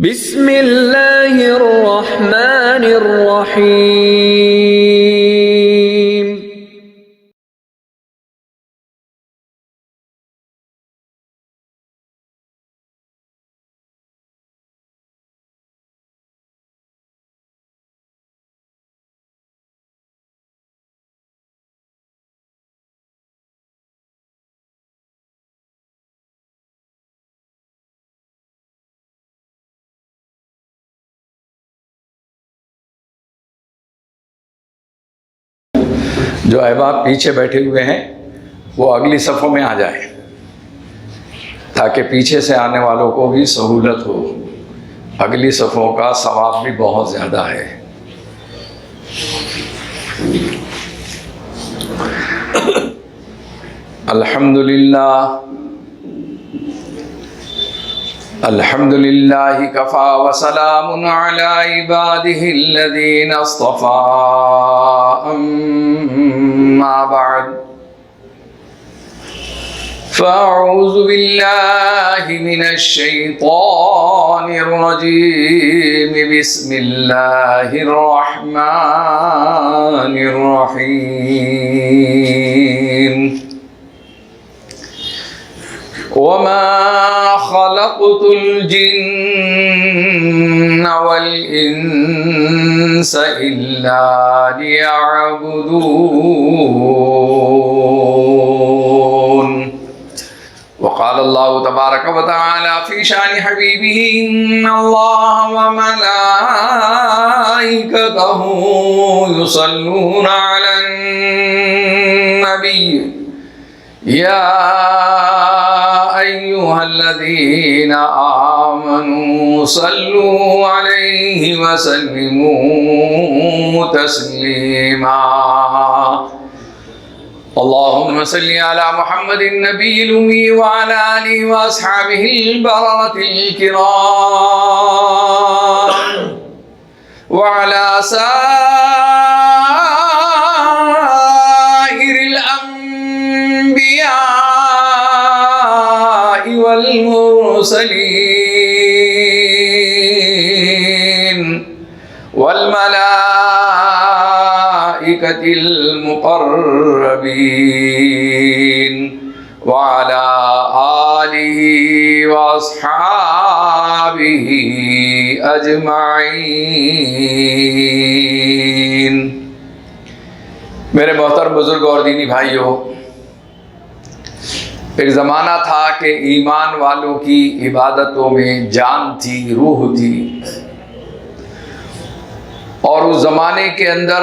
بسم اللہ الرحمن الرحیم۔ جو احباب پیچھے بیٹھے ہوئے ہیں وہ اگلی صفوں میں آ جائیں تاکہ پیچھے سے آنے والوں کو بھی سہولت ہو۔ اگلی صفوں کا ثواب بھی بہت زیادہ ہے۔ الحمدللہ الحمدللہ کفا وسلام علی عبادہ الذین اصطفى اما بعد فاعوذ باللہ من الشیطان الرجیم بسم اللہ الرحمن الرحیم۔ وما خلقت الجن والإنس إلا ليعبدون۔ وقال الله تبارك وتعالى في شأن حبيبه إن الله وملائكته يصلون على النبي يا أيها الذين آمنوا صلوا عليه وسلموا تسليما۔ اللهم صل على محمد النبي الأمي وعلى آله وأصحابه البررة الكرام وعلى سائر الأنبياء والمرسلين والملائكة المقربين وعلى آله وأصحابه أجمعين۔ میرے محترم بزرگ اور دینی بھائیوں، ایک زمانہ تھا کہ ایمان والوں کی عبادتوں میں جان تھی، روح تھی، اور اس زمانے کے اندر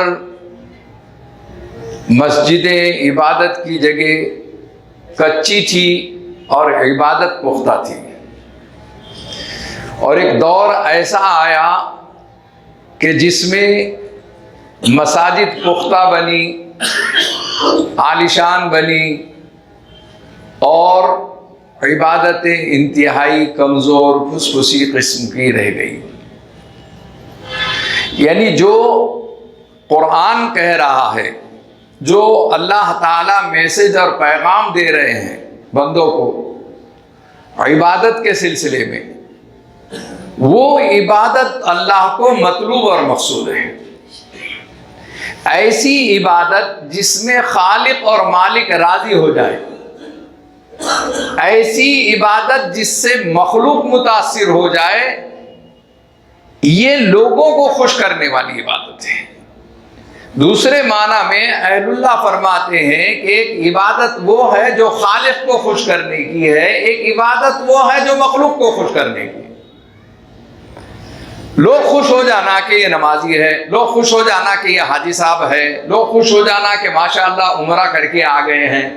مسجدیں عبادت کی جگہ کچی تھی اور عبادت پختہ تھی۔ اور ایک دور ایسا آیا کہ جس میں مساجد پختہ بنی، عالیشان بنی، اور عبادتیں انتہائی کمزور پھسپھسی قسم کی رہ گئی۔ یعنی جو قرآن کہہ رہا ہے، جو اللہ تعالیٰ میسج اور پیغام دے رہے ہیں بندوں کو عبادت کے سلسلے میں، وہ عبادت اللہ کو مطلوب اور مقصود ہے۔ ایسی عبادت جس میں خالق اور مالک راضی ہو جائے، ایسی عبادت جس سے مخلوق متاثر ہو جائے، یہ لوگوں کو خوش کرنے والی عبادت ہے۔ دوسرے معنی میں اہل اللہ فرماتے ہیں کہ ایک عبادت وہ ہے جو خالق کو خوش کرنے کی ہے، ایک عبادت وہ ہے جو مخلوق کو خوش کرنے کی ہے۔ لوگ خوش ہو جانا کہ یہ نمازی ہے، لوگ خوش ہو جانا کہ یہ حاجی صاحب ہے، لوگ خوش ہو جانا کہ ماشاءاللہ عمرہ کر کے آ گئے ہیں۔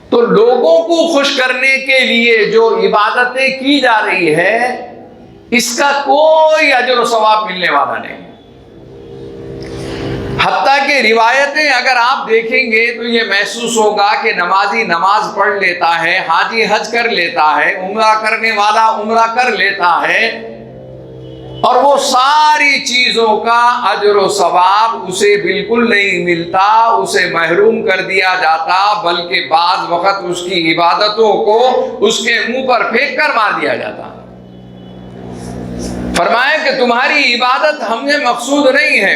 تو لوگوں کو خوش کرنے کے لیے جو عبادتیں کی جا رہی ہے، اس کا کوئی اجر و ثواب ملنے والا نہیں۔ حتیٰ کہ روایتیں اگر آپ دیکھیں گے تو یہ محسوس ہوگا کہ نمازی نماز پڑھ لیتا ہے، حاجی حج کر لیتا ہے، عمرہ کرنے والا عمرہ کر لیتا ہے، اور وہ ساری چیزوں کا اجر و ثواب اسے بالکل نہیں ملتا، اسے محروم کر دیا جاتا، بلکہ بعض وقت اس کی عبادتوں کو اس کے منہ پر پھینک کر مار دیا جاتا۔ فرمایا کہ تمہاری عبادت ہمیں مقصود نہیں ہے،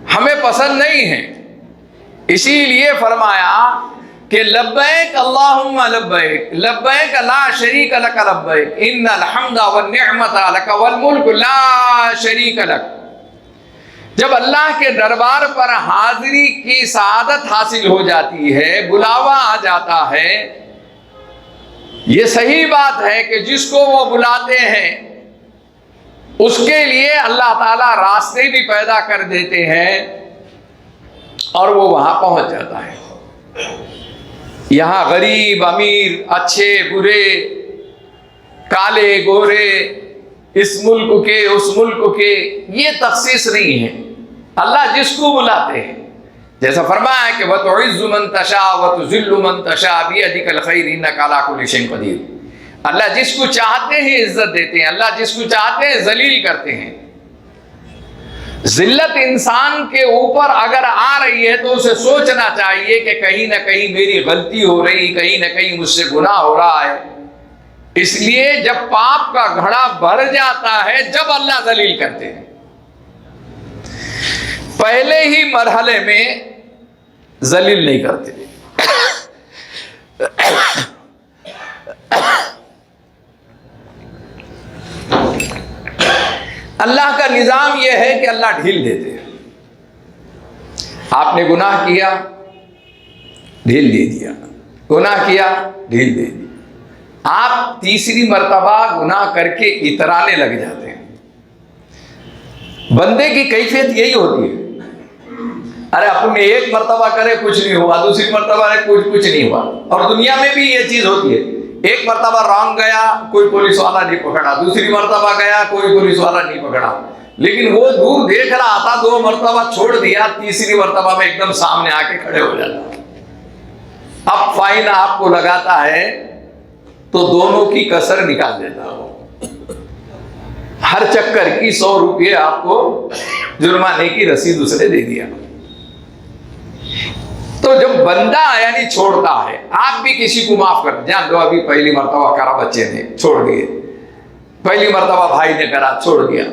ہمیں پسند نہیں ہے، اسی لیے فرمایا کہ لبیک اللہم لبیک لبیک لا شریک لک لبیک ان الحمد والنعمت لک والملک لا شریک لک۔ جب اللہ کے دربار پر حاضری کی سعادت حاصل ہو جاتی ہے، بلاوا آ جاتا ہے، یہ صحیح بات ہے کہ جس کو وہ بلاتے ہیں اس کے لیے اللہ تعالیٰ راستے بھی پیدا کر دیتے ہیں اور وہ وہاں پہنچ جاتا ہے۔ یہاں غریب امیر، اچھے برے، کالے گورے، اس ملک کے اس ملک کے، یہ تخصیص نہیں ہے، اللہ جس کو بلاتے ہیں، جیسا فرمایا کہ وَتُعِزُّ مَن تَشَاءُ وَتُذِلُّ مَن تَشَاءُ بِيَدِكَ الْخَيْرُ إِنَّكَ عَلَىٰ كُلِّ شَيْءٍ قَدِيرٌ۔ اللہ جس کو چاہتے ہیں عزت دیتے ہیں، اللہ جس کو چاہتے ہیں ذلیل کرتے ہیں۔ ذلت انسان کے اوپر اگر آ رہی ہے تو اسے سوچنا چاہیے کہ کہیں نہ کہیں میری غلطی ہو رہی، کہیں نہ کہیں مجھ سے گناہ ہو رہا ہے۔ اس لیے جب پاپ کا گھڑا بھر جاتا ہے، جب اللہ ذلیل کرتے ہیں، پہلے ہی مرحلے میں ذلیل نہیں کرتے۔ اللہ کا نظام یہ ہے کہ اللہ ڈھیل دیتے ہیں۔ آپ نے گناہ کیا، ڈھیل دے دیا، گناہ کیا، ڈھیل دے دی۔ آپ تیسری مرتبہ گناہ کر کے اترانے لگ جاتے ہیں۔ بندے کی کیفیت یہی ہوتی ہے، ارے اپنے ایک مرتبہ کرے کچھ نہیں ہوا، دوسری مرتبہ کرے کچھ نہیں ہوا۔ اور دنیا میں بھی یہ چیز ہوتی ہے، ایک مرتبہ رانگ گیا، کوئی پولیس والا نہیں پکڑا، دوسری مرتبہ گیا، کوئی پولیس والا نہیں پکڑا، لیکن وہ دور دیکھ رہا تھا، دو مرتبہ چھوڑ دیا، تیسری مرتبہ میں ایک دم سامنے آ کے کھڑے ہو جاتا۔ اب فائن آپ کو لگاتا ہے تو دونوں کی کسر نکال دیتا ہو، ہر چکر کی 100 روپے آپ کو جرمانے کی رسید اس نے دے دیا۔ تو جب بندہ یعنی چھوڑتا ہے، آپ بھی کسی کو معاف کر جان دو، ابھی پہلی مرتبہ کرا بچے نے چھوڑ دیے، پہلی مرتبہ بھائی نے کرا چھوڑ دیا،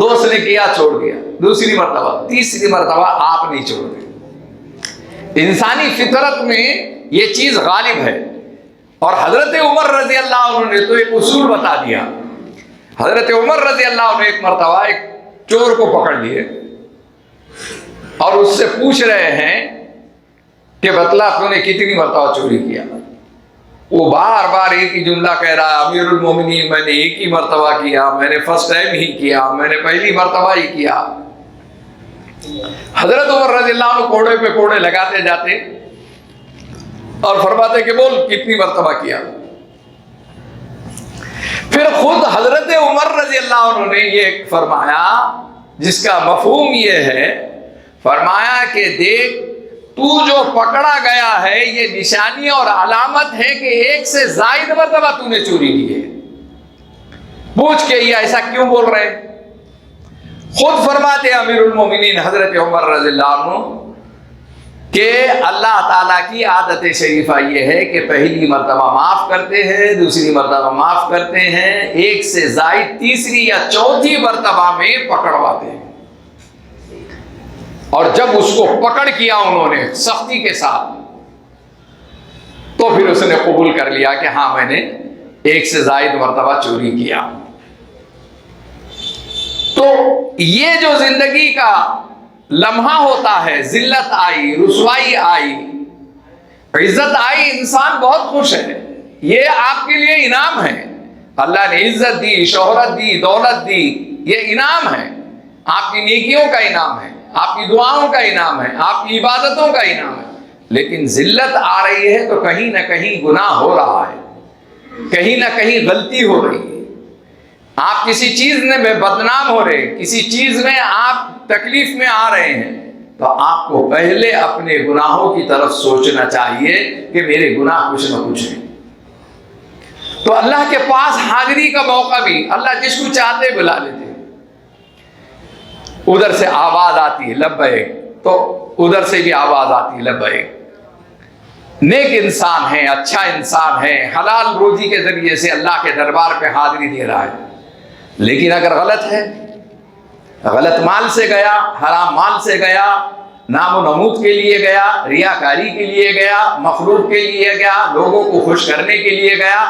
دوست نے کیا چھوڑ دیا، دوسری مرتبہ، تیسری مرتبہ آپ نہیں چھوڑ دے۔ انسانی فطرت میں یہ چیز غالب ہے۔ اور حضرت عمر رضی اللہ عنہ نے تو ایک اصول بتا دیا۔ حضرت عمر رضی اللہ عنہ ایک مرتبہ ایک چور کو پکڑ لیے اور اس سے پوچھ رہے ہیں کہ بتلا تو نے کتنی مرتبہ چوری کیا؟ وہ بار بار ایک ہی جملہ کہہ رہا ہے، امیر المومنین میں نے ایک ہی مرتبہ کیا، میں نے فرسٹ ٹائم ہی کیا، میں نے پہلی مرتبہ ہی کیا۔ حضرت عمر رضی اللہ عنہ کوڑے پہ کوڑے لگاتے جاتے اور فرماتے کہ بول کتنی مرتبہ کیا؟ پھر خود حضرت عمر رضی اللہ عنہ نے یہ فرمایا، جس کا مفہوم یہ ہے، فرمایا کہ دیکھ تو جو پکڑا گیا ہے یہ نشانی اور علامت ہے کہ ایک سے زائد مرتبہ تو نے چوری کی ہے۔ پوچھ کے یہ ایسا کیوں بول رہے؟ خود فرماتے امیر المومنین حضرت عمر رضی اللہ عنہ کہ اللہ تعالیٰ کی عادت شریفہ یہ ہے کہ پہلی مرتبہ معاف کرتے ہیں، دوسری مرتبہ معاف کرتے ہیں، ایک سے زائد تیسری یا چوتھی مرتبہ میں پکڑواتے ہیں۔ اور جب اس کو پکڑ کیا انہوں نے سختی کے ساتھ، تو پھر اس نے قبول کر لیا کہ ہاں میں نے ایک سے زائد مرتبہ چوری کیا۔ تو یہ جو زندگی کا لمحہ ہوتا ہے، ذلت آئی، رسوائی آئی، عزت آئی، انسان بہت خوش ہے، یہ آپ کے لیے انعام ہے۔ اللہ نے عزت دی، شہرت دی، دولت دی، یہ انعام ہے، آپ کی نیکیوں کا انعام ہے، آپ کی دعاؤں کا انعام ہے، آپ کی عبادتوں کا انعام ہے۔ لیکن ذلت آ رہی ہے تو کہیں نہ کہیں گناہ ہو رہا ہے، کہیں نہ کہیں غلطی ہو رہی ہے، آپ کسی چیز میں بدنام ہو رہے ہیں، کسی چیز میں آپ تکلیف میں آ رہے ہیں، تو آپ کو پہلے اپنے گناہوں کی طرف سوچنا چاہیے کہ میرے گناہ کچھ نہ کچھ ہیں۔ تو اللہ کے پاس حاضری کا موقع بھی اللہ جس کو چاہتے بلا لیتے. ادھر سے آواز آتی ہے لبیک، تو ادھر سے بھی آواز آتی ہے لبیک. نیک انسان ہے، اچھا انسان ہے، حلال روزی کے ذریعے سے اللہ کے دربار پہ حاضری دے رہا ہے. لیکن اگر غلط ہے، غلط مال سے گیا، حرام مال سے گیا، نام و نمود کے لیے گیا، ریاکاری کے لیے گیا، مخلوق کے لیے گیا، لوگوں کو خوش کرنے کے لیے گیا،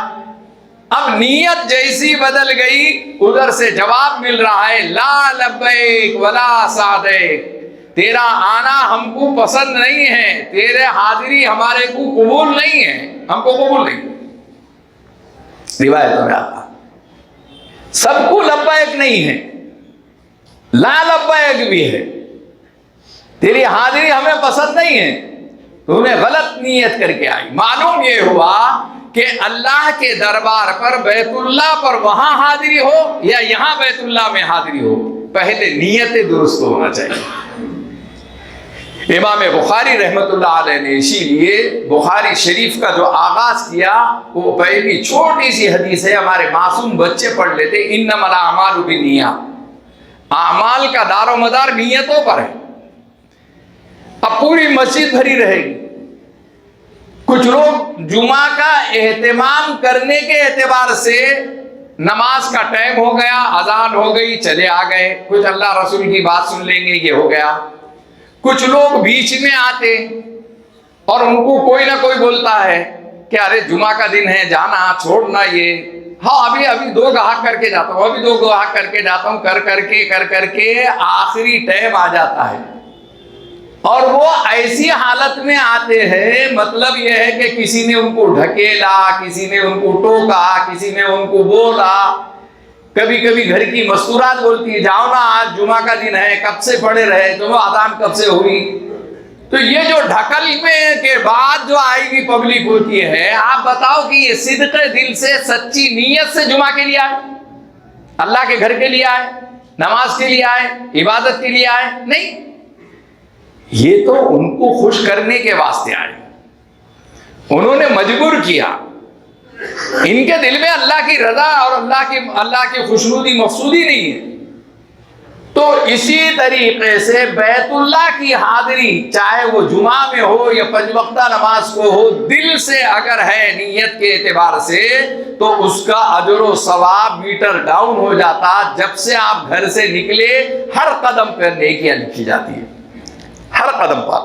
اب نیت جیسی بدل گئی، ادھر سے جواب مل رہا ہے لا لبیک ولا سعدیک، تیرا آنا ہم کو پسند نہیں ہے، تیرے حاضری ہمارے کو قبول نہیں ہے، ہم کو قبول نہیں. روایتوں میں آتا سب کو لبیک نہیں ہے، لا لبیک بھی ہے، تیری حاضری ہمیں پسند نہیں ہے، تو نے غلط نیت کر کے آئی. معلوم یہ ہوا کہ اللہ کے دربار پر بیت اللہ پر وہاں حاضری ہو یا یہاں بیت اللہ میں حاضری ہو، پہلے نیت درست ہونا چاہیے. امام بخاری رحمت اللہ علیہ نے اسی لیے بخاری شریف کا جو آغاز کیا وہ پہلی چھوٹی سی حدیث ہے، ہمارے معصوم بچے پڑھ لیتے، انما الاعمال بالنیات، اعمال کا دار و مدار نیتوں پر ہے. اب پوری مسجد بھری رہے گی، کچھ لوگ جمعہ کا اہتمام کرنے کے اعتبار سے نماز کا ٹائم ہو گیا، اذان ہو گئی، چلے آ گئے، کچھ اللہ رسول کی بات سن لیں گے، یہ ہو گیا. کچھ لوگ بیچ میں آتے اور ان کو کوئی نہ کوئی بولتا ہے کہ ارے جمعہ کا دن ہے، جانا چھوڑنا، یہ ہاں ابھی 2 گاہک کر کے جاتا ہوں، ابھی 2 گاہک کر کے جاتا ہوں، کر کے آخری ٹائم آ جاتا ہے. اور وہ ایسی حالت میں آتے ہیں، مطلب یہ ہے کہ کسی نے ان کو ڈھکیلا، کسی نے ان کو ٹوکا، کسی نے ان کو بولا، کبھی کبھی گھر کی مستورات بولتی ہے جاؤ نا آج جمعہ کا دن ہے، کب سے پڑے رہے، چلو اذان کب سے ہوئی. تو یہ جو ڈھکل میں کے بعد جو آئے گی پبلک ہوتی ہے، آپ بتاؤ کہ یہ صدق دل سے سچی نیت سے جمعہ کے لیے آئے، اللہ کے گھر کے لیے آئے، نماز کے لیے آئے، عبادت کے لیے آئے؟ نہیں، یہ تو ان کو خوش کرنے کے واسطے آئے، انہوں نے مجبور کیا. ان کے دل میں اللہ کی رضا اور اللہ کی خوشنودی مقصودی نہیں ہے. تو اسی طریقے سے بیت اللہ کی حاضری چاہے وہ جمعہ میں ہو یا 5 وقتہ نماز کو ہو، دل سے اگر ہے نیت کے اعتبار سے تو اس کا اجر و ثواب میٹر ڈاؤن ہو جاتا. جب سے آپ گھر سے نکلے ہر قدم پر نیکیاں لکھی جاتی ہے، ہر قدم پر.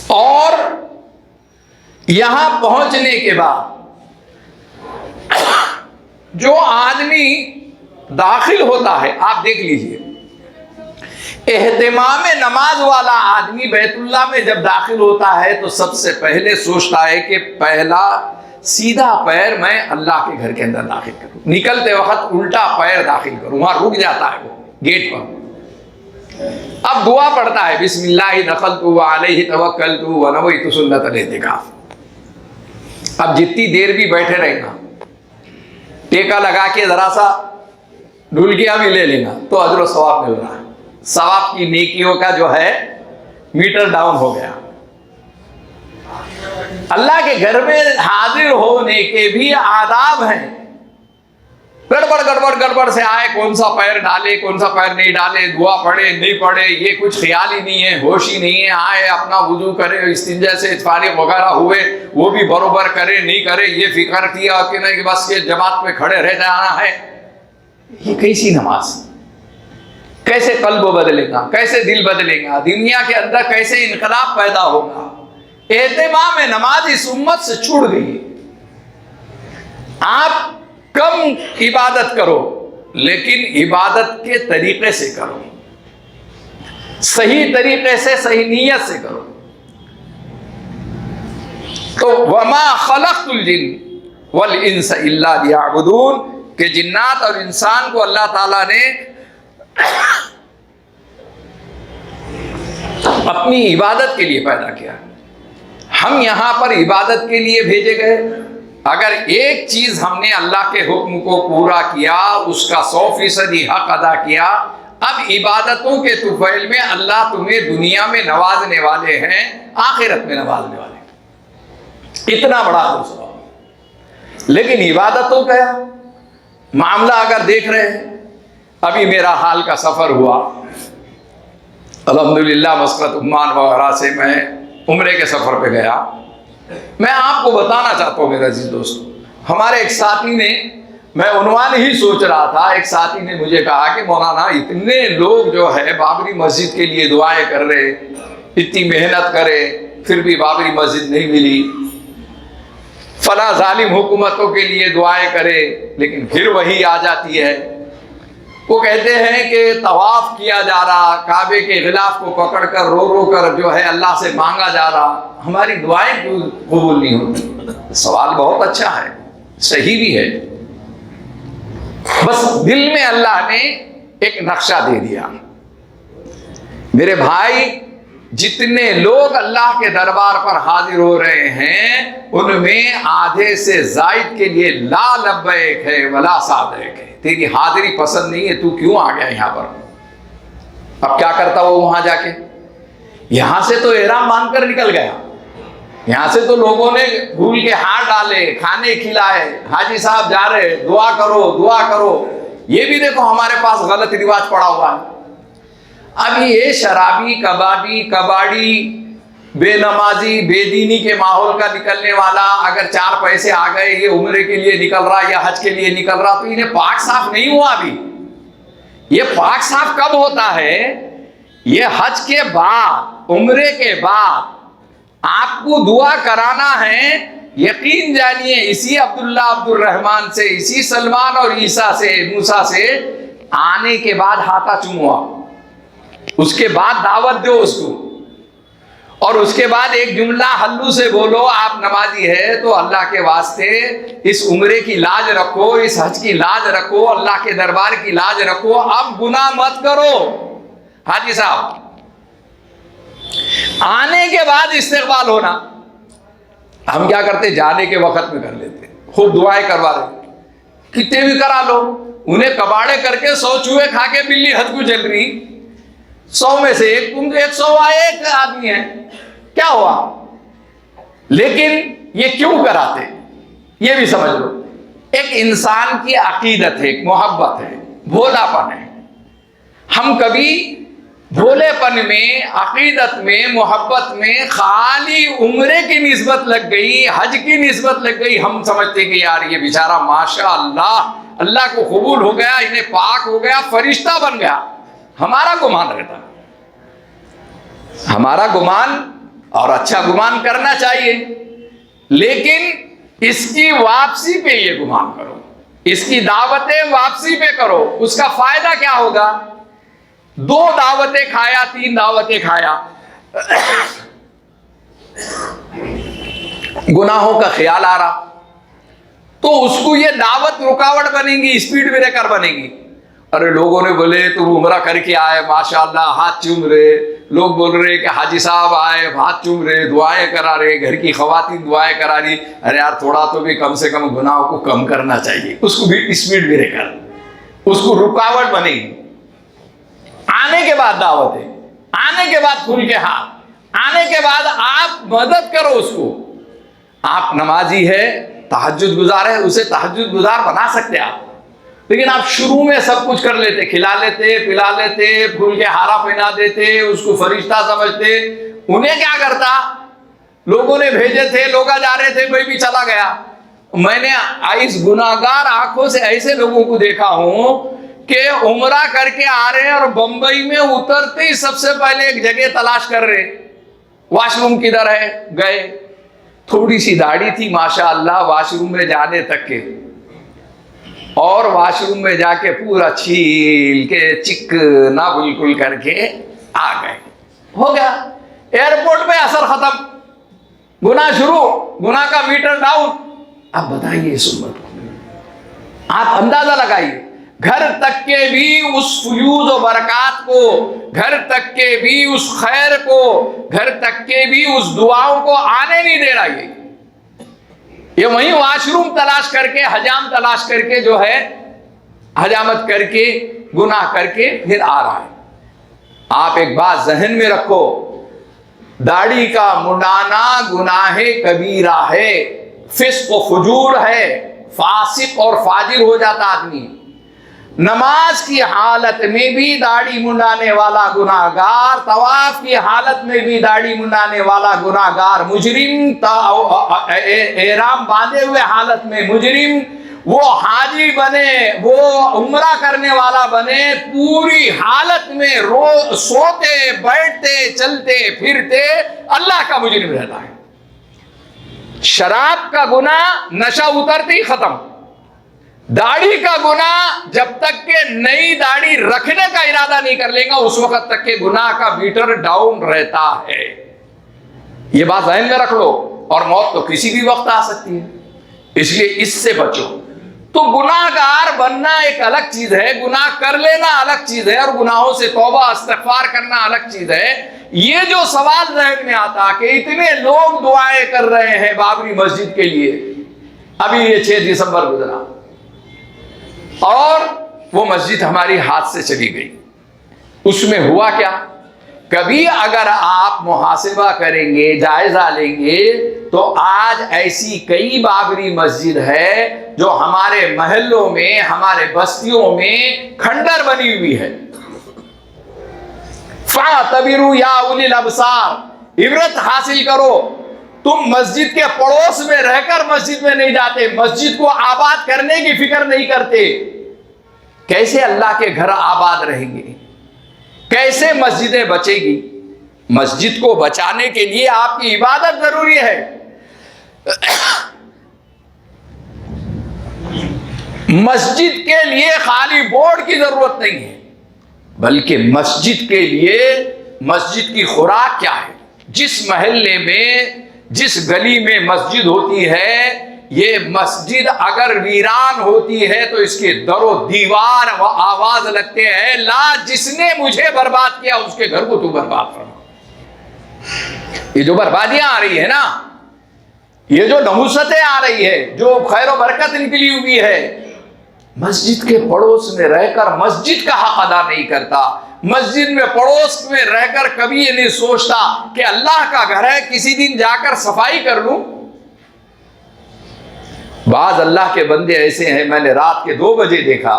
اور یہاں پہنچنے کے بعد جو آدمی داخل ہوتا ہے، آپ دیکھ لیجئے، اہتمام نماز والا آدمی بیت اللہ میں جب داخل ہوتا ہے تو سب سے پہلے سوچتا ہے کہ پہلا سیدھا پیر میں اللہ کے گھر کے اندر داخل کروں، نکلتے وقت الٹا پیر داخل کروں. وہاں رک جاتا ہے وہ گیٹ پر. اب دعا پڑھتا ہے بسم اللہ دخلت علیہ توکلت ونویت سنت الاعتکاف. اب جتنی دیر بھی بیٹھے رہے گا، ٹیکا لگا کے ذرا سا ڈلکیاں بھی لے لینا تو اجر و ثواب مل رہا ہے. ثواب کی نیکیوں کا جو ہے میٹر ڈاؤن ہو گیا. اللہ کے گھر میں حاضر ہونے کے بھی آداب ہیں. گڑبڑ سے آئے، کون سا پیر ڈالے کون سا پیر نہیں ڈالے، دعا پڑھے نہیں پڑھے، یہ کچھ خیال ہی نہیں ہے، ہوش ہی نہیں ہے. آئے اپنا وضو کرے، استنجا سے فارغ وغیرہ ہوئے، وہ بھی برابر کرے نہیں کرے، یہ فکر کیا کہ نہیں بس یہ جماعت پہ کھڑے رہ جانا ہے. یہ کیسی نماز؟ کیسے قلب بدلے گا، کیسے دل بدلے گا، دنیا کے اندر کیسے انقلاب پیدا ہوگا؟ اہتمام نماز اس امت سے چھوٹ گئی. آپ کم عبادت کرو لیکن عبادت کے طریقے سے کرو، صحیح طریقے سے، صحیح نیت سے کرو. تو وما خلقت الجن والانس الا لیعبدون، کہ جنات اور انسان کو اللہ تعالیٰ نے اپنی عبادت کے لیے پیدا کیا. ہم یہاں پر عبادت کے لیے بھیجے گئے. اگر ایک چیز ہم نے اللہ کے حکم کو پورا کیا، اس کا 100% حق ادا کیا، اب عبادتوں کے طفیل میں اللہ تمہیں دنیا میں نوازنے والے ہیں، آخرت میں نوازنے والے ہیں، اتنا بڑا دوسرا۔ لیکن عبادتوں کا معاملہ اگر دیکھ رہے ہیں، ابھی میرا حال کا سفر ہوا، الحمدللہ مسقط عمان وغیرہ سے میں عمرے کے سفر پہ گیا۔ میں آپ کو بتانا چاہتا ہوں میرے عزیز دوست، ہمارے ایک ساتھی نے، میں عنوان ہی سوچ رہا تھا، ایک ساتھی نے مجھے کہا کہ مولانا اتنے لوگ جو ہے بابری مسجد کے لیے دعائیں کر رہے، اتنی محنت کرے پھر بھی بابری مسجد نہیں ملی، فلاں ظالم حکومتوں کے لیے دعائیں کرے لیکن پھر وہی آ جاتی ہے۔ وہ کہتے ہیں کہ طواف کیا جا رہا، کعبے کے غلاف کو پکڑ کر رو رو کر جو ہے اللہ سے مانگا جا رہا، ہماری دعائیں کیوں قبول نہیں ہوتی؟ سوال بہت اچھا ہے، صحیح بھی ہے، بس دل میں اللہ نے ایک نقشہ دے دیا۔ میرے بھائی، جتنے لوگ اللہ کے دربار پر حاضر ہو رہے ہیں ان میں آدھے سے زائد کے لیے لا لبیک ہے ولا صادق ہے، تیری حاضری پسند نہیں ہے، تو کیوں آ گیا یہاں پر؟ اب کیا کرتا وہ وہاں جا کے؟ یہاں سے تو احرام مان کر نکل گیا، یہاں سے تو لوگوں نے پھول کے ہار ڈالے، کھانے کھلائے، حاجی صاحب جا رہے دعا کرو دعا کرو، یہ بھی دیکھو ہمارے پاس غلط رواج پڑا ہوا ہے۔ اب یہ شرابی، کباڑی، بے نمازی، بے دینی کے ماحول کا نکلنے والا اگر 4 پیسے آ گئے، یہ عمرے کے لیے نکل رہا یا حج کے لیے نکل رہا، تو انہیں پاک صاف نہیں ہوا ابھی۔ یہ پاک صاف کب ہوتا ہے؟ یہ حج کے بعد، عمرے کے بعد آپ کو دعا کرانا ہے، یقین جانیے اسی عبداللہ عبد الرحمن سے، اسی سلمان اور عیسیٰ سے، موسیٰ سے آنے کے بعد ہاتھا چوموا، اس کے بعد دعوت دو اس کو، اور اس کے بعد ایک جملہ ہلو سے بولو، آپ نمازی ہے تو اللہ کے واسطے اس عمرے کی لاج رکھو، اس حج کی لاج رکھو، اللہ کے دربار کی لاج رکھو، اب گناہ مت کرو۔ حاجی صاحب آنے کے بعد استقبال ہونا، ہم کیا کرتے؟ جانے کے وقت میں کر لیتے، خوب دعائیں کروا رہے، کتنے بھی کرا لو، انہیں کباڑے کر کے 100 چوہے کھا کے بلی حد کو چل رہی، 100 میں سے ایک، تم 101 آدمی ہیں، کیا ہوا؟ لیکن یہ کیوں کراتے؟ یہ بھی سمجھ لو، ایک انسان کی عقیدت ہے، ایک محبت ہے، بھولا پن ہے۔ ہم کبھی بھولے پن میں، عقیدت میں، محبت میں خالی عمرے کی نسبت لگ گئی، حج کی نسبت لگ گئی، ہم سمجھتے کہ یار یہ بیچارہ ماشاء اللہ اللہ کو قبول ہو گیا، انہیں پاک ہو گیا، فرشتہ بن گیا۔ ہمارا گمان رہتا، ہمارا گمان، اور اچھا گمان کرنا چاہیے، لیکن اس کی واپسی پہ یہ گمان کرو، اس کی دعوتیں واپسی پہ کرو، اس کا فائدہ کیا ہوگا؟ 2 دعوتیں کھایا، 3 دعوتیں کھایا، گناہوں کا خیال آ رہا، تو اس کو یہ دعوت رکاوٹ بنے گی، اسپیڈ بریکر بنے گی۔ ارے لوگوں نے بولے تم عمرہ کر کے آئے، ماشاءاللہ ہاتھ چوم رہے، لوگ بول رہے کہ حاجی صاحب آئے ہاتھ چوم رہے، دعائیں کرا رہے، گھر کی خواتین دعائیں کرا رہی، ارے یار تھوڑا تو بھی کم سے کم گناہوں کو کم کرنا چاہیے، اس کو بھی اسپیڈ بریکر، اس کو رکاوٹ بنے گی۔ آنے کے بعد دعوت ہے، آنے کے بعد کھل کے ہاتھ، آنے کے بعد آپ مدد کرو اس کو۔ آپ نمازی ہے، تہجد گزار ہے، اسے تہجد گزار بنا سکتے آپ، لیکن آپ شروع میں سب کچھ کر لیتے، کھلا لیتے، پلا لیتے، پھول کے ہارا پہنا دیتے، اس کو فرشتہ سمجھتے۔ انہیں کیا کرتا؟ لوگوں نے بھیجے تھے، لوگ جا رہے تھے، کوئی بھی چلا گیا۔ میں نے اس گناہگار آنکھوں سے ایسے لوگوں کو دیکھا ہوں کہ عمرہ کر کے آ رہے ہیں اور بمبئی میں اترتے ہی سب سے پہلے ایک جگہ تلاش کر رہے، واش روم کدھر ہے، گئے، تھوڑی سی داڑھی تھی ماشاءاللہ واش روم میں جانے تک کے، اور واش روم میں جا کے پورا چھیل کے چکنا بالکل کر کے آ گئے، ہو گیا۔ ایئرپورٹ پہ اثر ختم، گناہ شروع، گناہ کا میٹر ڈاؤن۔ اب بتائیے اس امت کو، آپ اندازہ لگائیے، گھر تک کے بھی اس فیوز و برکات کو، گھر تک کے بھی اس خیر کو، گھر تک کے بھی اس دعاؤں کو آنے نہیں دے رہا۔ یہ وہیں واش روم تلاش کر کے، حجام تلاش کر کے جو ہے حجامت کر کے گناہ کر کے پھر آ رہا ہے۔ آپ ایک بات ذہن میں رکھو، داڑھی کا منڈانا گناہ کبیرہ ہے، فسق و فجور ہے، فاسق اور فاجر ہو جاتا آدمی۔ نماز کی حالت میں بھی داڑھی منڈانے والا گناہگار، طواف کی حالت میں بھی داڑھی منڈانے والا گناہگار، مجرم، احرام باندھے ہوئے حالت میں مجرم، وہ حاجی بنے، وہ عمرہ کرنے والا بنے، پوری حالت میں سوتے بیٹھتے چلتے پھرتے اللہ کا مجرم رہتا ہے۔ شراب کا گناہ نشہ اترتے ہی ختم، داڑھی کا گناہ جب تک کہ نئی داڑھی رکھنے کا ارادہ نہیں کر لے گا اس وقت تک کہ گناہ کا میٹر ڈاؤن رہتا ہے۔ یہ بات ذہن میں رکھ لو، اور موت تو کسی بھی وقت آ سکتی ہے، اس لیے اس سے بچو۔ تو گناہ گار بننا ایک الگ چیز ہے، گناہ کر لینا الگ چیز ہے، اور گناہوں سے توبہ استغفار کرنا الگ چیز ہے۔ یہ جو سوال ذہن میں آتا کہ اتنے لوگ دعائیں کر رہے ہیں بابری مسجد کے لیے، ابھی یہ 6 دسمبر گزرا اور وہ مسجد ہماری ہاتھ سے چلی گئی، اس میں ہوا کیا؟ کبھی اگر آپ محاسبہ کریں گے، جائزہ لیں گے، تو آج ایسی کئی بابری مسجد ہے جو ہمارے محلوں میں، ہمارے بستیوں میں کھنڈر بنی ہوئی ہے۔ فَاعْتَبِرُوا يَا أُولِي الْأَبْصَارِ، عبرت حاصل کرو۔ تم مسجد کے پڑوس میں رہ کر مسجد میں نہیں جاتے، مسجد کو آباد کرنے کی فکر نہیں کرتے۔ کیسے اللہ کے گھر آباد رہیں گے؟ کیسے مسجدیں بچے گی؟ مسجد کو بچانے کے لیے آپ کی عبادت ضروری ہے۔ مسجد کے لیے خالی بورڈ کی ضرورت نہیں ہے، بلکہ مسجد کے لیے مسجد کی خوراک کیا ہے؟ جس محلے میں، جس گلی میں مسجد ہوتی ہے، یہ مسجد اگر ویران ہوتی ہے تو اس کے در و دیوار و آواز لگتے ہیں، لا جس نے مجھے برباد کیا اس کے گھر کو تو برباد فرما۔ یہ جو بربادیاں آ رہی ہے نا، یہ جو نحوستیں آ رہی ہے، جو خیر و برکت نکلی ہوئی ہے، مسجد کے پڑوس میں رہ کر مسجد کا حق ادا نہیں کرتا، مسجد میں پڑوس میں رہ کر کبھی یہ نہیں سوچتا کہ اللہ کا گھر ہے، کسی دن جا کر صفائی کر لوں۔ بعض اللہ کے بندے ایسے ہیں، میں نے رات کے 2 بجے دیکھا،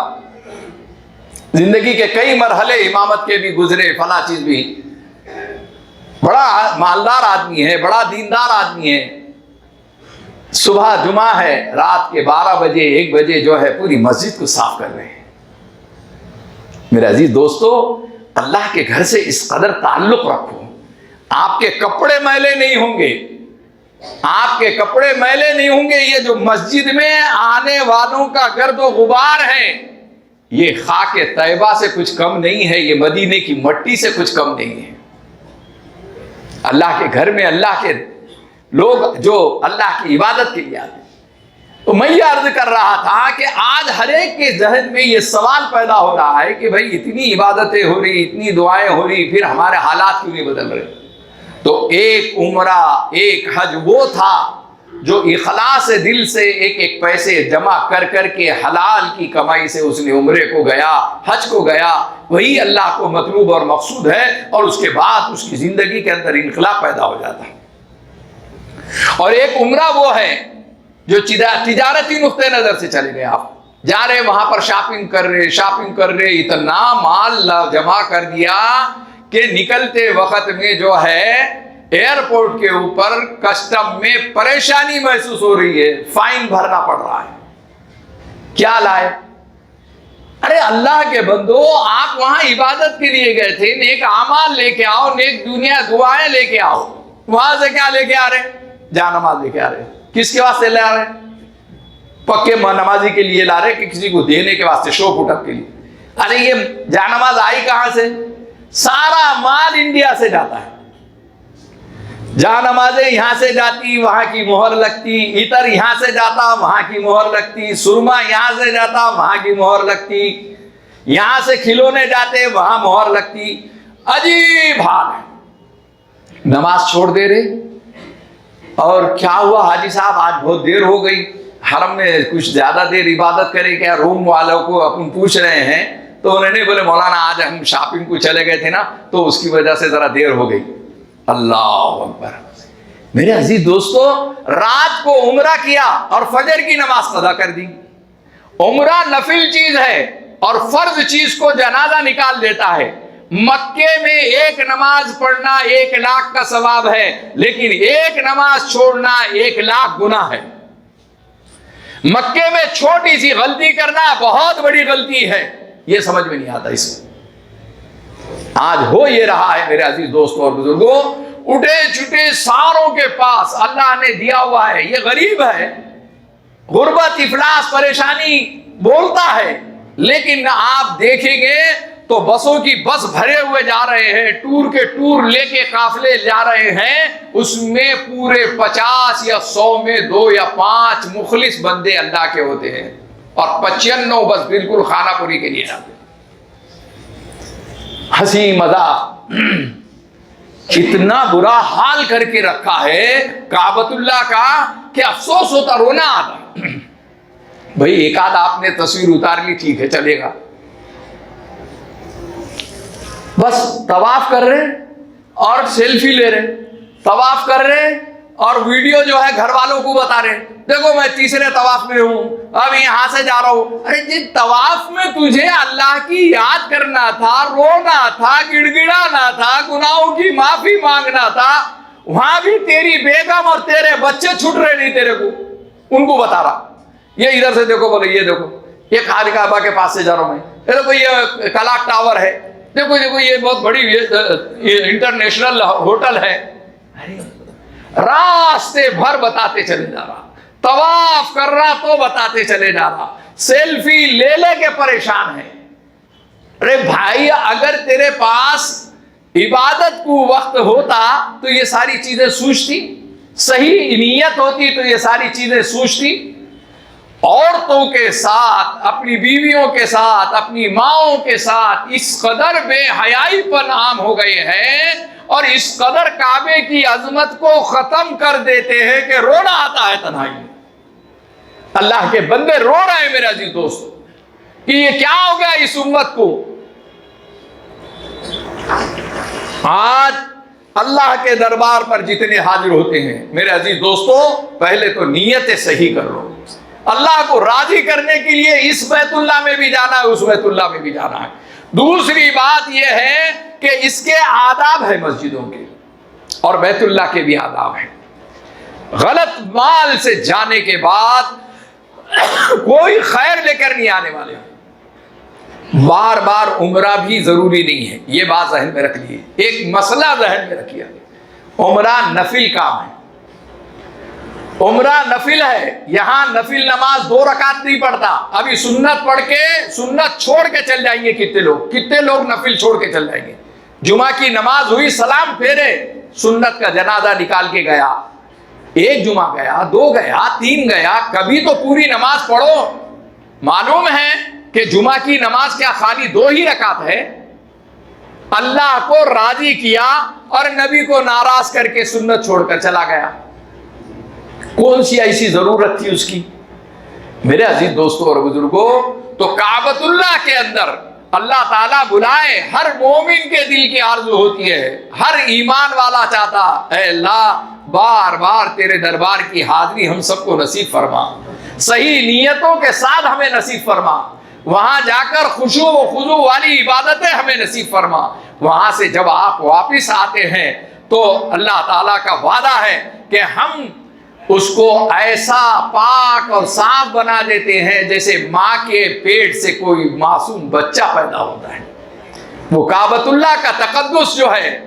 زندگی کے کئی مرحلے امامت کے بھی گزرے، فلاں چیز بھی، بڑا مالدار آدمی ہے، بڑا دیندار آدمی ہے، صبح جمعہ ہے، رات کے 12 بجے 1 بجے جو ہے پوری مسجد کو صاف کر رہے ہیں۔ میرے عزیز دوستو، اللہ کے گھر سے اس قدر تعلق رکھو، آپ کے کپڑے میلے نہیں ہوں گے، آپ کے کپڑے میلے نہیں ہوں گے۔ یہ جو مسجد میں آنے والوں کا گرد و غبار ہے، یہ خاک طیبہ سے کچھ کم نہیں ہے، یہ مدینے کی مٹی سے کچھ کم نہیں ہے۔ اللہ کے گھر میں اللہ کے لوگ جو اللہ کی عبادت کے لیے آتے ہیں۔ تو میں یہ عرض کر رہا تھا کہ آج ہر ایک کے ذہن میں یہ سوال پیدا ہو رہا ہے کہ بھائی اتنی عبادتیں ہو رہی، اتنی دعائیں ہو رہی، پھر ہمارے حالات کیوں نہیں بدل رہے؟ تو ایک عمرہ، ایک حج وہ تھا جو اخلاص دل سے ایک ایک پیسے جمع کر کر کے حلال کی کمائی سے اس نے عمرے کو گیا، حج کو گیا، وہی اللہ کو مطلوب اور مقصود ہے، اور اس کے بعد اس کی زندگی کے اندر انقلاب پیدا ہو جاتا ہے۔ اور ایک عمرہ وہ ہے جو تجارتی نقطۂ نظر سے چلے گئے، آپ جا رہے وہاں پر شاپنگ کر رہے، اتنا مال جمع کر دیا کہ نکلتے وقت میں جو ہے ایئرپورٹ کے اوپر کسٹم میں پریشانی محسوس ہو رہی ہے، فائن بھرنا پڑ رہا ہے۔ کیا لائے؟ ارے اللہ کے بندو، آپ وہاں عبادت کے لیے گئے تھے، نیک اعمال لے کے آؤ، نیک دنیا دعائیں لے کے آؤ، وہاں سے کیا لے کے آ رہے؟ جا نماز لے کے آ رہے۔ کس کے واسطے لے آ رہے؟ پکے نمازی کے لیے لا رہے کہ کسی کو دینے کے واسطے، شو پٹک کے لیے؟ ارے یہ جا نماز آئی کہاں سے؟ سارا مال انڈیا سے جاتا ہے، جا نمازیں یہاں سے جاتی، وہاں کی مہر لگتی، عطر یہاں سے جاتا، وہاں کی مہر لگتی، سرما یہاں سے جاتا، وہاں کی مہر لگتی، یہاں سے کھلونے جاتے، وہاں مہر لگتی۔ عجیب حال ہے، نماز چھوڑ دے رہے۔ اور کیا ہوا حاجی صاحب، آج بہت دیر ہو گئی، حرم میں کچھ زیادہ دیر عبادت کرے کیا؟ روم والوں کو اپن پوچھ رہے ہیں تو انہوں نے بولے مولانا آج ہم شاپنگ کو چلے گئے تھے نا تو اس کی وجہ سے ذرا دیر ہو گئی. اللہ اکبر. میرے عزیز دوستو, رات کو عمرہ کیا اور فجر کی نماز قضا کر دی. عمرہ نفل چیز ہے اور فرض چیز کو جنازہ نکال دیتا ہے. مکے میں ایک نماز پڑھنا 1,00,000 کا ثواب ہے, لیکن ایک نماز چھوڑنا 1,00,000 گناہ ہے. مکے میں چھوٹی سی غلطی کرنا بہت بڑی غلطی ہے. یہ سمجھ میں نہیں آتا اس میں. آج ہو یہ رہا ہے میرے عزیز دوستوں اور بزرگوں, اٹھے چھٹے ساروں کے پاس اللہ نے دیا ہوا ہے. یہ غریب ہے, غربت, افلاس, پریشانی بولتا ہے, لیکن آپ دیکھیں گے تو بسوں کی بس بھرے ہوئے جا رہے ہیں, ٹور کے ٹور لے کے قافلے جا رہے ہیں. اس میں پورے 50 یا 100 میں 2 یا 5 مخلص بندے اللہ کے ہوتے ہیں اور 95 بس بالکل خانہ پوری کے لیے جاتے ہیں. ہنسی مذاق اتنا برا حال کر کے رکھا ہے کعبۃ اللہ کا کہ افسوس ہوتا, رونا آتا. بھائی ایک آدھ آپ نے تصویر اتار لی, ٹھیک ہے چلے گا, بس طواف کر رہے اور سیلفی لے رہے, طواف کر رہے اور ویڈیو جو ہے گھر والوں کو بتا رہے, دیکھو میں تیسرے طواف میں ہوں, اب یہاں سے جا رہا ہوں. ارے جس طواف میں تجھے اللہ کی یاد کرنا تھا, رونا تھا, گڑ گڑانا تھا, گناہوں کی معافی مانگنا تھا, وہاں بھی تیری بیگم اور تیرے بچے چھٹ رہے نہیں تیرے کو, ان کو بتا رہا. یہ ادھر سے دیکھو, بولے یہ دیکھو یہ خانہ کعبہ کے پاس سے جا رہا ہوں میں, یہ دیکھو یہ کلاک ٹاور ہے, دیکھو دیکھو یہ بہت بڑی انٹرنیشنل ہوٹل ہے. راستے بھر بتاتے چلے جا رہا, طواف کر رہا تو بتاتے چلے جا رہا, سیلفی لے لے کے پریشان ہے. ارے بھائی اگر تیرے پاس عبادت کو وقت ہوتا تو یہ ساری چیزیں سوچتی, صحیح نیت ہوتی تو یہ ساری چیزیں سوچتی. عورتوں کے ساتھ, اپنی بیویوں کے ساتھ, اپنی ماؤں کے ساتھ اس قدر بے حیائی پن عام ہو گئے ہیں اور اس قدر کعبے کی عظمت کو ختم کر دیتے ہیں کہ رونا آتا ہے تنہائی میں. اللہ کے بندے رو رہے ہیں میرے عزیز دوستو کہ یہ کیا ہو گیا اس امت کو. آج اللہ کے دربار پر جتنے حاضر ہوتے ہیں میرے عزیز دوستو, پہلے تو نیت صحیح کر لو. اللہ کو راضی کرنے کے لیے اس بیت اللہ میں بھی جانا ہے, اس بیت اللہ میں بھی جانا ہے. دوسری بات یہ ہے کہ اس کے آداب ہے مسجدوں کے اور بیت اللہ کے بھی آداب ہیں. غلط مال سے جانے کے بعد کوئی خیر لے کر نہیں آنے والے. بار بار عمرہ بھی ضروری نہیں ہے, یہ بات ذہن میں رکھ لیے. ایک مسئلہ ذہن میں رکھیے, عمرہ نفل کام ہے, عمرہ نفل ہے. یہاں نفل نماز 2 رکعت نہیں پڑھتا. ابھی سنت پڑھ کے سنت چھوڑ کے چل جائیں گے کتنے لوگ نفل چھوڑ کے چل جائیں گے. جمعہ کی نماز ہوئی, سلام پھیرے, سنت کا جنازہ نکال کے گیا. 1 جمعہ گیا, 2 گیا, 3 گیا, کبھی تو پوری نماز پڑھو. معلوم ہے کہ جمعہ کی نماز کیا خالی 2 ہی رکعت ہے؟ اللہ کو راضی کیا اور نبی کو ناراض کر کے سنت چھوڑ کر چلا گیا. کون سی ایسی ضرورت تھی اس کی؟ میرے عزیز دوستوں اور بزرگوں, تو کعبۃ اللہ کے اندر اللہ تعالیٰ بلائے, ہر مومن کے دل کی آرزو ہوتی ہے, ہر ایمان والا چاہتا اے اللہ بار بار تیرے دربار کی حاضری ہم سب کو نصیب فرما, صحیح نیتوں کے ساتھ ہمیں نصیب فرما, وہاں جا کر خشوع و خضوع والی عبادتیں ہمیں نصیب فرما. وہاں سے جب آپ واپس آتے ہیں تو اللہ تعالیٰ کا وعدہ ہے کہ ہم اس کو ایسا پاک اور صاف بنا دیتے ہیں جیسے ماں کے پیٹ سے کوئی معصوم بچہ پیدا ہوتا ہے. وہ کعبۃ اللہ کا تقدس جو ہے,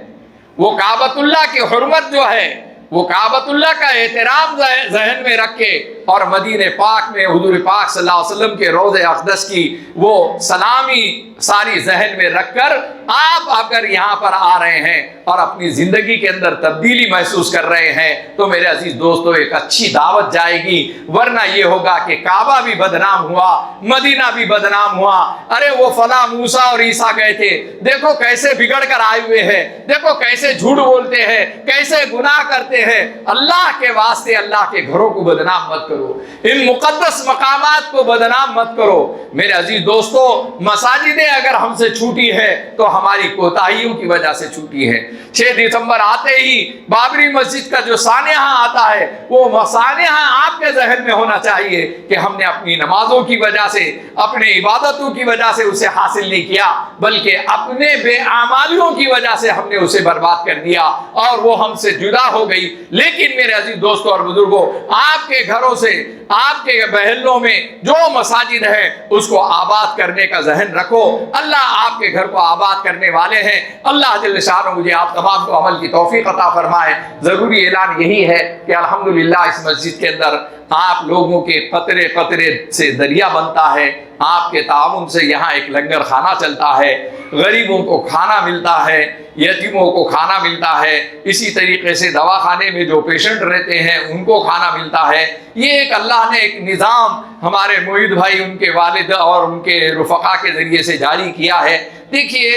وہ کعبۃ اللہ کی حرمت جو ہے, وہ کعبۃ اللہ کا احترام ذہن میں رکھ کے اور مدینہ پاک میں حضور پاک صلی اللہ علیہ وسلم کے روضہ اقدس کی وہ سلامی ساری ذہن میں رکھ کر آپ اگر یہاں پر آ رہے ہیں اور اپنی زندگی کے اندر تبدیلی محسوس کر رہے ہیں تو میرے عزیز دوستو ایک اچھی دعوت جائے گی. ورنہ یہ ہوگا کہ کعبہ بھی بدنام ہوا, مدینہ بھی بدنام ہوا. ارے وہ فلاں موسیٰ اور عیسیٰ گئے تھے, دیکھو کیسے بگڑ کر آئے ہوئے ہیں, دیکھو کیسے جھوٹ بولتے ہیں, کیسے گناہ کرتے ہیں. اللہ کے واسطے اللہ کے گھروں کو بدنام مت کرو، ان مقدس مقامات کو بدنام مت کرو۔ میرے عزیز دوستو، مساجدیں اگر ہم سے چھوٹی ہے تو ہماری کوتاہیوں کی وجہ سے چھوٹی ہے۔ 6 دسمبر آتے ہی بابری مسجد کا جو سانحہ آتا ہے، وہ سانحہ آپ کے ذہن میں ہونا چاہیے کہ ہم نے اپنی نمازوں کی وجہ سے، اپنے عبادتوں کی وجہ سے اسے حاصل نہیں کیا، بلکہ اپنے بے اعمالیوں کی وجہ سے ہم نے اسے برباد کر دیا اور وہ ہم سے جدا ہو گئی۔ لیکن میرے عزیز دوستوں اور بزرگوں، آپ کے گھروں سے، آپ کے محلوں میں جو مساجد ہے اس کو آباد کرنے کا ذہن رکھو۔ اللہ آپ کے گھر کو آباد کرنے والے ہیں۔ اللہ جل شانہ مجھے آپ تمام کو عمل کی توفیق عطا فرمائے۔ ضروری اعلان یہی ہے کہ الحمدللہ اس مسجد کے اندر آپ لوگوں کے قطرے قطرے سے دریا بنتا ہے۔ آپ کے تعاون سے یہاں ایک لنگر خانہ چلتا ہے، غریبوں کو کھانا ملتا ہے، یتیموں کو کھانا ملتا ہے، اسی طریقے سے دواخانے میں جو پیشنٹ رہتے ہیں ان کو کھانا ملتا ہے۔ یہ ایک اللہ نے ایک نظام ہمارے معید بھائی، ان کے والد اور ان کے رفقا کے ذریعے سے جاری کیا ہے۔ دیکھیے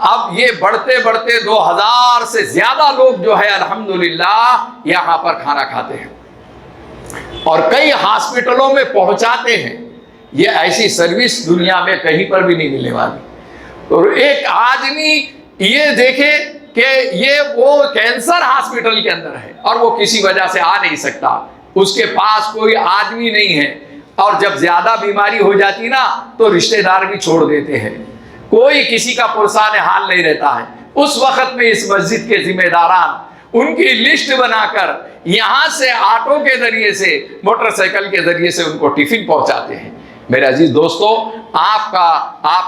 اب یہ بڑھتے بڑھتے 2000 سے زیادہ لوگ جو ہے الحمدللہ یہاں پر کھانا کھاتے ہیں اور کئی ہاسپٹلوں میں پہنچاتے ہیں۔ یہ ایسی سروس دنیا میں کہیں پر بھی نہیں ملنے والی۔ اور ایک آدمی یہ دیکھے کہ یہ وہ کینسر ہاسپٹل کے اندر ہے اور وہ کسی وجہ سے آ نہیں سکتا، اس کے پاس کوئی آدمی نہیں ہے، اور جب زیادہ بیماری ہو جاتی نا تو رشتہ دار بھی چھوڑ دیتے ہیں، کوئی کسی کا پرسان حال نہیں رہتا ہے۔ اس وقت میں اس مسجد کے ذمہ داران ان کی لسٹ بنا کر یہاں سے آٹو کے ذریعے سے، موٹر سائیکل کے ذریعے سے ان کو ٹفن پہنچاتے ہیں۔ میرے عزیز دوستو، آپ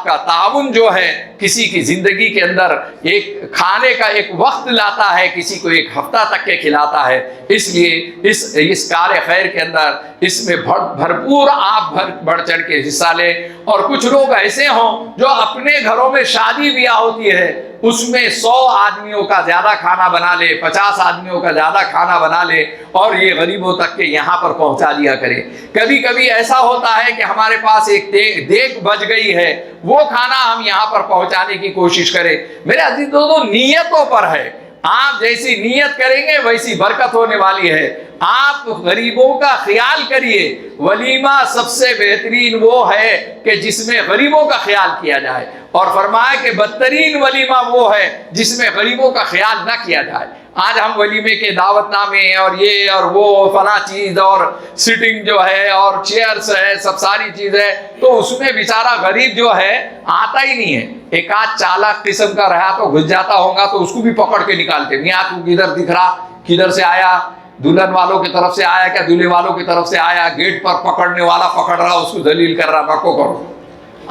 کا تعاون جو ہے کسی کی زندگی کے اندر ایک کھانے کا ایک وقت لاتا ہے، کسی کو ایک ہفتہ تک کے کھلاتا ہے۔ اس لیے اس کار خیر کے اندر اس میں بھرپور آپ بڑھ چڑھ کے حصہ لیں۔ اور کچھ لوگ ایسے ہوں جو اپنے گھروں میں شادی بیاہ ہوتی ہے، اس میں 100 آدمیوں کا زیادہ کھانا بنا لے، 50 آدمیوں کا زیادہ کھانا بنا لے اور یہ غریبوں تک کے یہاں پر پہنچا دیا کرے۔ کبھی کبھی ایسا ہوتا ہے کہ ہمارے پاس ایک دیگ بچ گئی ہے، وہ کھانا ہم یہاں پر پہنچانے کی کوشش کریں۔ میرے عزیز دوستو، نیتوں پر ہے، آپ جیسی نیت کریں گے ویسی برکت ہونے والی ہے۔ آپ غریبوں کا خیال کریے۔ ولیمہ سب سے بہترین وہ ہے کہ جس میں غریبوں کا خیال کیا جائے، اور فرمایا کہ بدترین ولیمہ وہ ہے جس میں غریبوں کا خیال نہ کیا جائے۔ آج ہم ولیمے کے دعوت نامے اور یہ اور وہ فلاں چیز اور سٹنگ جو ہے اور چیئرز ہے، سب ساری چیزیں، تو اس میں بیچارہ غریب جو ہے آتا ہی نہیں ہے۔ ایک آدھ چالاک قسم کا رہا تو گھس جاتا ہوگا تو اس کو بھی پکڑ کے نکالتے، میاں تو کدھر دکھ رہا، کدھر سے آیا، دلہن والوں کی طرف سے آیا کیا دلہے والوں کی طرف سے آیا، گیٹ پر پکڑنے والا پکڑ رہا، اس کو ذلیل کر رہا، نکو کرو،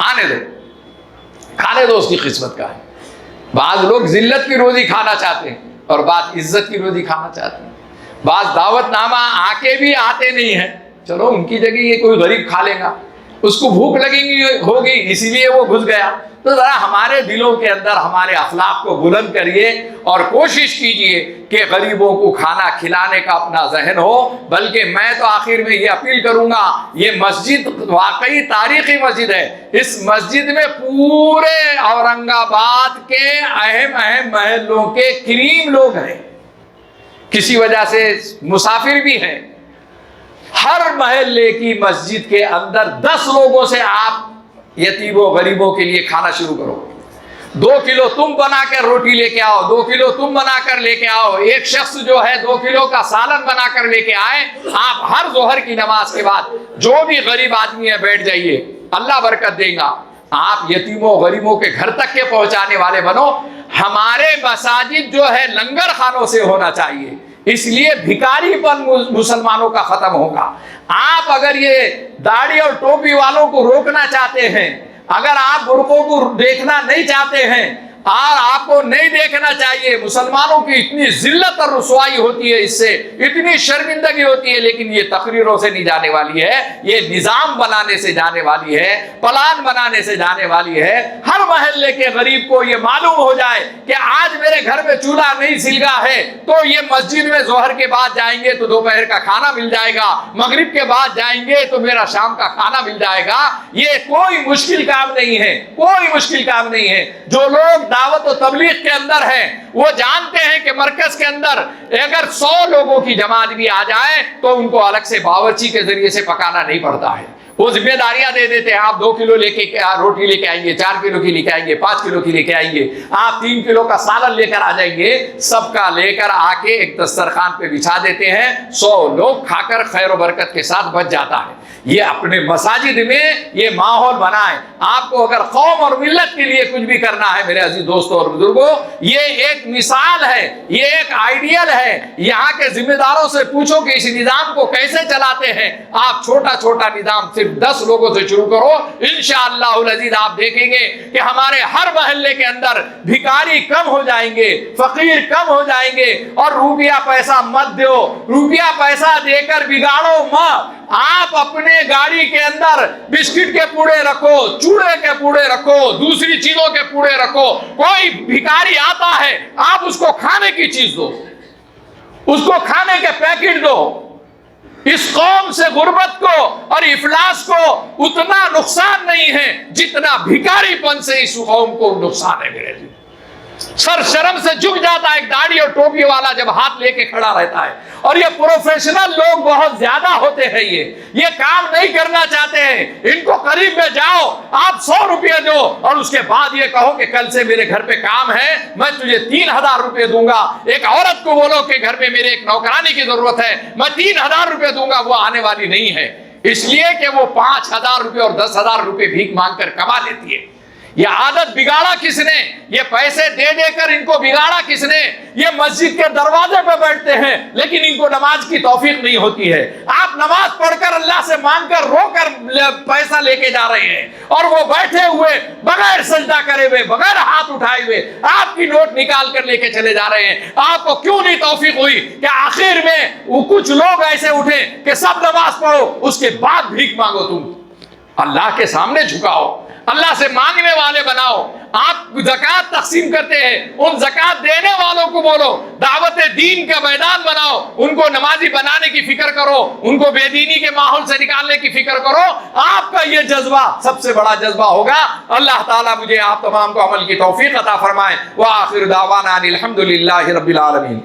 آنے دو، کھانے دو، اس کی قسمت کا ہے۔ بعض لوگ ذلت کی روزی کھانا چاہتے ہیں اور بعض عزت کی روزی کھانا چاہتے ہیں۔ بعض دعوت نامہ آ کے بھی آتے نہیں ہیں، چلو ان کی جگہ یہ کوئی غریب کھا لے گا، اس کو بھوک لگی ہوگی اسی لیے وہ گھس گیا۔ تو ذرا ہمارے دلوں کے اندر ہمارے اخلاق کو بلند کریے اور کوشش کیجئے کہ غریبوں کو کھانا کھلانے کا اپنا ذہن ہو۔ بلکہ میں تو آخر میں یہ اپیل کروں گا، یہ مسجد واقعی تاریخی مسجد ہے، اس مسجد میں پورے اورنگ آباد کے اہم محلوں کے کریم لوگ ہیں، کسی وجہ سے مسافر بھی ہیں۔ ہر محلے کی مسجد کے اندر 10 لوگوں سے آپ یتیموں غریبوں کے لیے کھانا شروع کرو۔ 2 کلو تم بنا کر روٹی لے کے آؤ، 2 کلو تم بنا کر لے کے آؤ، ایک شخص جو ہے 2 کلو کا سالن بنا کر لے کے آئے۔ آپ ہر ظہر کی نماز کے بعد جو بھی غریب آدمی ہے بیٹھ جائیے، اللہ برکت دے گا۔ آپ یتیموں غریبوں کے گھر تک کے پہنچانے والے بنو۔ ہمارے مساجد جو ہے لنگر خانوں سے ہونا چاہیے، اس لیے بھکاری پن مسلمانوں کا ختم ہوگا۔ آپ اگر یہ داڑھی اور ٹوپی والوں کو روکنا چاہتے ہیں، اگر آپ برقعوں کو دیکھنا نہیں چاہتے ہیں اور آپ کو نہیں دیکھنا چاہیے، مسلمانوں کی اتنی ذلت اور رسوائی ہوتی ہے، اس سے اتنی شرمندگی ہوتی ہے، لیکن یہ تقریروں سے نہیں جانے والی ہے، یہ نظام بنانے سے جانے والی ہے، پلان بنانے سے جانے والی ہے۔ ہر محلے کے غریب کو یہ معلوم ہو جائے کہ آج میرے گھر میں چولہا نہیں سلگا ہے تو یہ مسجد میں ظہر کے بعد جائیں گے تو دوپہر کا کھانا مل جائے گا، مغرب کے بعد جائیں گے تو میرا شام کا کھانا مل جائے گا۔ یہ کوئی مشکل کام نہیں ہے، کوئی مشکل کام نہیں ہے۔ جو لوگ دعوت و تبلیغ کے اندر ہیں وہ جانتے ہیں کہ مرکز کے اندر اگر 100 لوگوں کی جماعت بھی آ جائے تو ان کو الگ سے باورچی کے ذریعے سے پکانا نہیں پڑتا ہے. وہ ذمہ داریاں دے دیتے ہیں, آپ 2 کلو لے کے روٹی لے کے آئیں گے, 4 کلو کی لے کے آئیں گے, 5 کلو کی لے کے آئیں گے, آپ 3 کلو کا سالن لے کر آ جائیں گے. سب کا لے کر آ کے ایک دسترخوان پہ بچھا دیتے ہیں, 100 لوگ کھا کر خیر و برکت کے ساتھ بچ جاتا ہے. یہ اپنے مساجد میں یہ ماحول بنائیں. آپ کو اگر قوم اور ملت کے لیے کچھ بھی کرنا ہے میرے عزیز دوستوں اور بزرگوں, یہ ایک مثال ہے, یہ ایک آئیڈیل ہے. یہاں کے ذمہ داروں سے پوچھو کہ اس نظام کو کیسے چلاتے ہیں. آپ چھوٹا چھوٹا نظام صرف 10 لوگوں سے شروع کرو, انشاءاللہ العزیز آپ دیکھیں گے کہ ہمارے ہر محلے کے اندر بھکاری کم ہو جائیں گے, فقیر کم ہو جائیں گے. اور روپیہ پیسہ مت دو, روپیہ پیسہ دے کر بگاڑو مت. آپ اپنے گاڑی کے اندر بسکٹ کے پوڑے رکھو, چوڑے کے پوڑے رکھو, دوسری چیزوں کے پوڑے رکھو. کوئی بھکاری آتا ہے آپ اس کو کھانے کی چیز دو, اس کو کھانے کے پیکٹ دو. اس قوم سے غربت کو اور افلاس کو اتنا نقصان نہیں ہے جتنا بھکاری پن سے اس قوم کو نقصان ہے میرے لیے. سر شرم سے جھک جاتا ہے ایک داڑھی اور ٹوپی والا جب ہاتھ لے کے کھڑا رہتا ہے. اور یہ پروفیشنل لوگ بہت زیادہ ہوتے ہیں, یہ کام نہیں کرنا چاہتے ہیں. ان کو قریب میں جاؤ, آپ 100 روپے دو اور اس کے بعد یہ کہو کہ کل سے میرے گھر پہ کام ہے, میں تجھے 3000 روپے دوں گا. ایک عورت کو بولو کہ گھر پہ میرے ایک نوکرانی کی ضرورت ہے, میں 3000 روپے دوں گا, وہ آنے والی نہیں ہے. اس لیے کہ وہ 5000 روپے اور 10,000 روپے بھیک مانگ کر کما لیتی ہے. یہ عادت بگاڑا کس نے؟ یہ پیسے دے دے کر ان کو بگاڑا کس نے؟ یہ مسجد کے دروازے پہ بیٹھتے ہیں لیکن ان کو نماز کی توفیق نہیں ہوتی ہے. آپ نماز پڑھ کر اللہ سے مانگ کر رو کر پیسہ لے کے جا رہے ہیں, اور وہ بیٹھے ہوئے بغیر سجدہ کرے ہوئے, بغیر ہاتھ اٹھائے ہوئے آپ کی نوٹ نکال کر لے کے چلے جا رہے ہیں. آپ کو کیوں نہیں توفیق ہوئی کہ آخر میں وہ کچھ لوگ ایسے اٹھے کہ سب نماز پڑھو, اس کے بعد بھیک مانگو. تم اللہ کے سامنے جھکاؤ, اللہ سے مانگنے والے بناؤ. آپ زکات تقسیم کرتے ہیں, ان زکات دینے والوں کو بولو دعوت دین کا میدان بناؤ, ان کو نمازی بنانے کی فکر کرو, ان کو بے دینی کے ماحول سے نکالنے کی فکر کرو. آپ کا یہ جذبہ سب سے بڑا جذبہ ہوگا. اللہ تعالیٰ مجھے آپ تمام کو عمل کی توفیق عطا فرمائے. وآخر دعوانا ان الحمد للہ رب العالمین.